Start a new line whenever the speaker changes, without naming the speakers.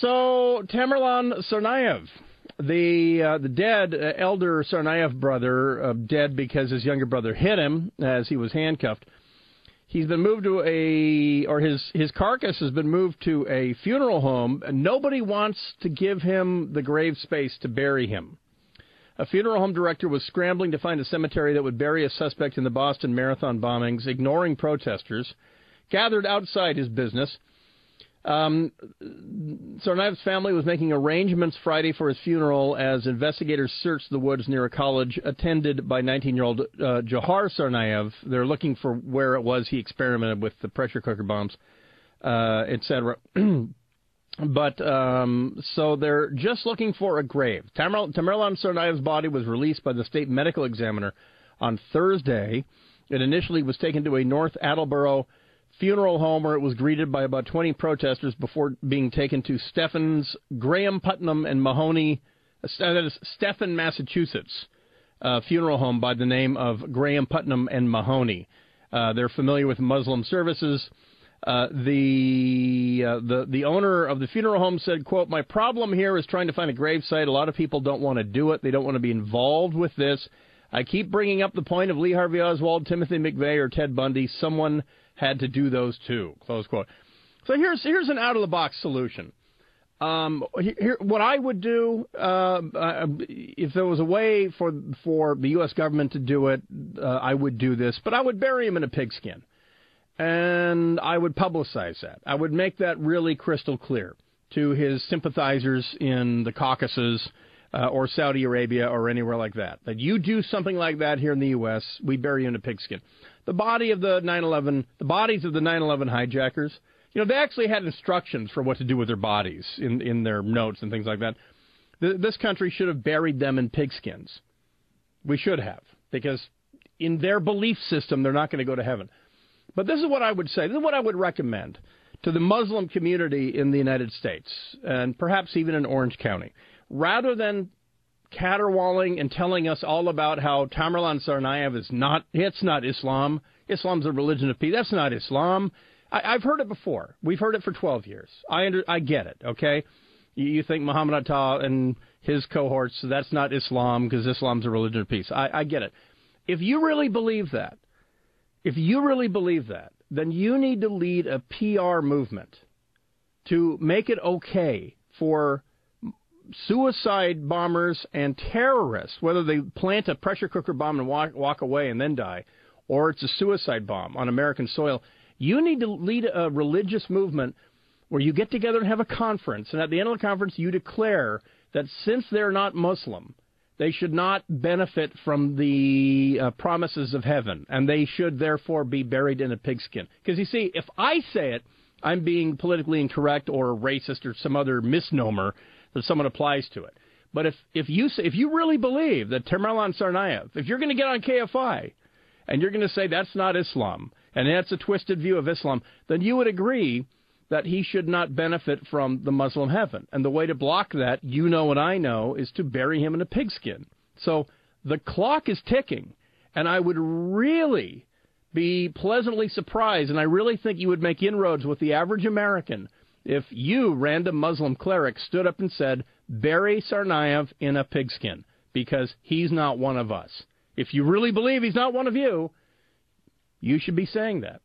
So, Tamerlan Tsarnaev, the dead elder Tsarnaev brother, dead because his younger brother hit him as he was handcuffed. He's been moved to his carcass has been moved to a funeral home, and nobody wants to give him the grave space to bury him. A funeral home director was scrambling to find a cemetery that would bury a suspect in the Boston Marathon bombings, ignoring protesters gathered outside his business. Tsarnaev's family was making arrangements Friday for his funeral as investigators searched the woods near a college attended by 19-year-old Johar Tsarnaev. They're looking for where it was he experimented with the pressure cooker bombs, etc. But so they're just looking for a grave. Tamerlan Tsarnaev's body was released by the state medical examiner on Thursday. It initially was taken to a North Attleboro funeral home where it was greeted by about 20 protesters before being taken to Stephen's Graham Putnam and Mahoney, that is Stephen, Massachusetts, funeral home by the name of Graham Putnam and Mahoney. They're familiar with Muslim services. The owner of the funeral home said, quote, "My problem here is trying to find a gravesite. A lot of people don't want to do it. They don't want to be involved with this. I keep bringing up the point of Lee Harvey Oswald, Timothy McVeigh, or Ted Bundy. Someone had to do those too," close quote. So here's an out-of-the-box solution. What I would do, if there was a way for the U.S. government to do it, I would do this, but I would bury him in a pigskin. And I would publicize that. I would make that really crystal clear to his sympathizers in the Caucasus or Saudi Arabia or anywhere like that. That you do something like that here in the U.S., we bury you in a pigskin. The bodies of the 9/11 hijackers, they actually had instructions for what to do with their bodies in their notes and things like that. This country should have buried them in pigskins. We should have, because in their belief system, they're not going to go to heaven. But this is what I would say. This is what I would recommend to the Muslim community in the United States, and perhaps even in Orange County. Rather than caterwauling and telling us all about how Tamerlan Tsarnaev it's not Islam. Islam's a religion of peace. That's not Islam. I've heard it before. We've heard it for 12 years. I get it, okay? You think Muhammad Atta and his cohorts, that's not Islam because Islam's a religion of peace. I get it. If you really believe that, then you need to lead a PR movement to make it okay for suicide bombers and terrorists, whether they plant a pressure cooker bomb and walk away and then die, or it's a suicide bomb on American soil. You need to lead a religious movement where you get together and have a conference, and at the end of the conference you declare that since they're not Muslim, they should not benefit from the promises of heaven, and they should therefore be buried in a pigskin. Because you see, if I say it, I'm being politically incorrect or racist or some other misnomer that someone applies to it. But if you really believe that Tamerlan Tsarnaev, if you're going to get on KFI and you're going to say that's not Islam and that's a twisted view of Islam, then you would agree that he should not benefit from the Muslim heaven. And the way to block that, you know and I know, is to bury him in a pigskin. So the clock is ticking, and I would really be pleasantly surprised, and I really think you would make inroads with the average American if you, random Muslim cleric, stood up and said, bury Tsarnaev in a pigskin, because he's not one of us. If you really believe he's not one of you, you should be saying that.